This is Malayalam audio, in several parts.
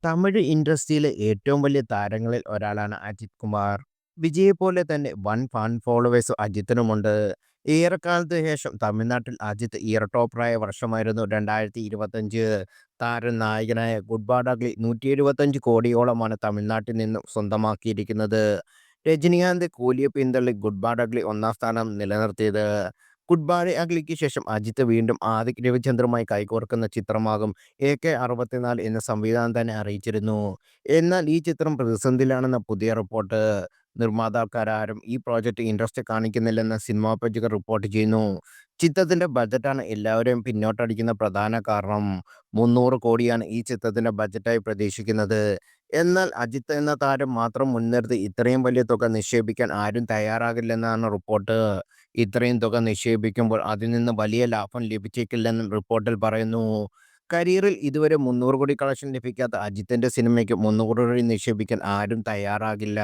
തമിഴ് ഇൻഡസ്ട്രിയിലെ ഏറ്റവും വലിയ താരങ്ങളിൽ ഒരാളാണ് അജിത് കുമാർ. വിജയെപ്പോലെ തന്നെ വൻ ഫാൻ ഫോളോവേഴ്സ് അജിത്തിനുമുണ്ട്. ഏറെക്കാലത്തിന് ശേഷം തമിഴ്നാട്ടിൽ അജിത്ത് ഇരട്ടോപ്പറായ വർഷമായിരുന്നു 2025. താരം നായകനായ ഗുഡ് ബാഡ് അഗ്ലി 175 കോടിയോളമാണ് തമിഴ്നാട്ടിൽ നിന്നും സ്വന്തമാക്കിയിരിക്കുന്നത്. രജനികാന്ത് കൂലിയെ പിന്തള്ളി ഗുഡ് ബാഡ് അഗ്ലി ഒന്നാം സ്ഥാനം നിലനിർത്തിയത്. ഗുഡ് ബാഡ് അഗ്ലിക്ക് ശേഷം അജിത്ത് വീണ്ടും ആദിക് രവിചന്ദ്രനുമായി കൈകോർക്കുന്ന ചിത്രമാകും AK-64 എന്ന സംവിധാനം തന്നെ അറിയിച്ചിരുന്നു. എന്നാൽ ഈ ചിത്രം പ്രതിസന്ധിയിലാണെന്ന പുതിയ റിപ്പോർട്ട്. നിർമ്മാതാക്കളാരും ഈ പ്രോജക്റ്റ് ഇൻട്രസ്റ്റ് കാണിക്കുന്നില്ലെന്ന് സിനിമാ പ്രേക്ഷകർ റിപ്പോർട്ട് ചെയ്യുന്നു. ചിത്രത്തിന്റെ ബജറ്റാണ് എല്ലാവരെയും പിന്നോട്ടടിക്കുന്ന പ്രധാന കാരണം. 300 കോടിയാണ് ഈ ചിത്രത്തിന്റെ ബജറ്റായി പ്രതീക്ഷിക്കുന്നത്. എന്നാൽ അജിത്ത് എന്ന താരം മാത്രം മുൻനിർത്തി ഇത്രയും വലിയ തുക നിക്ഷേപിക്കാൻ ആരും തയ്യാറാകില്ലെന്നാണ് റിപ്പോർട്ട്. ഇത്രയും തുക നിക്ഷേപിക്കുമ്പോൾ അതിൽ നിന്ന് വലിയ ലാഭം ലഭിച്ചേക്കില്ലെന്നും റിപ്പോർട്ടിൽ പറയുന്നു. കരിയറിൽ ഇതുവരെ 300 കോടി കളക്ഷൻ ലഭിക്കാത്ത അജിത്തിന്റെ സിനിമയ്ക്ക് 300 കോടി നിക്ഷേപിക്കാൻ ആരും തയ്യാറാകില്ല.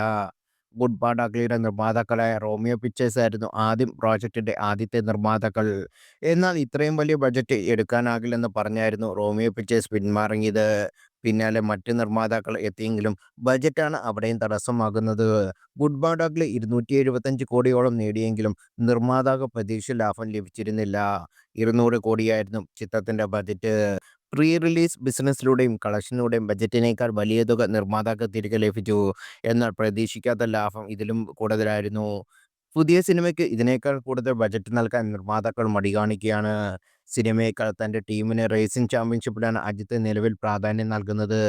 ഗുഡ് ബാഡ് അഗ്ലിയുടെ നിർമ്മാതാക്കളായ റോമിയോ പിക്ചേഴ്സ് ആയിരുന്നു ആദ്യം പ്രോജക്റ്റിന്റെ ആദ്യത്തെ നിർമ്മാതാക്കൾ. എന്നാൽ ഇത്രയും വലിയ ബജറ്റ് എടുക്കാനാകില്ലെന്ന് പറഞ്ഞായിരുന്നു റോമിയോ പിക്ചേഴ്സ് പിന്മാറിയത്. പിന്നാലെ മറ്റ് നിർമ്മാതാക്കൾ എത്തിയെങ്കിലും ബജറ്റാണ് അവിടെയും തടസ്സമാകുന്നത്. ഗുഡ് ബാഡ് അഗ്ലി 275 കോടിയോളം നേടിയെങ്കിലും നിർമ്മാതാക്കൾ പ്രതീക്ഷിച്ച ലാഭം ലഭിച്ചിരുന്നില്ല. 200 കോടിയായിരുന്നു ചിത്രത്തിന്റെ ബജറ്റ്. പ്രീ റിലീസ് ബിസിനസ്സിലൂടെയും കളക്ഷനിലൂടെയും ബജറ്റിനേക്കാൾ വലിയ തുക നിർമ്മാതാക്കൾ തിരികെ ലഭിച്ചു. എന്നാൽ പ്രതീക്ഷിക്കാത്ത ലാഭം ഇതിലും കൂടുതലായിരുന്നു. പുതിയ സിനിമയ്ക്ക് ഇതിനേക്കാൾ കൂടുതൽ ബജറ്റ് നൽകാൻ നിർമ്മാതാക്കൾ മടി കാണിക്കുകയാണ്. സിനിമയേക്കാൾ തന്റെ ടീമിന് റേസിംഗ് ചാമ്പ്യൻഷിപ്പിലാണ് അജിത്ത് നിലവിൽ പ്രാധാന്യം നൽകുന്നത്.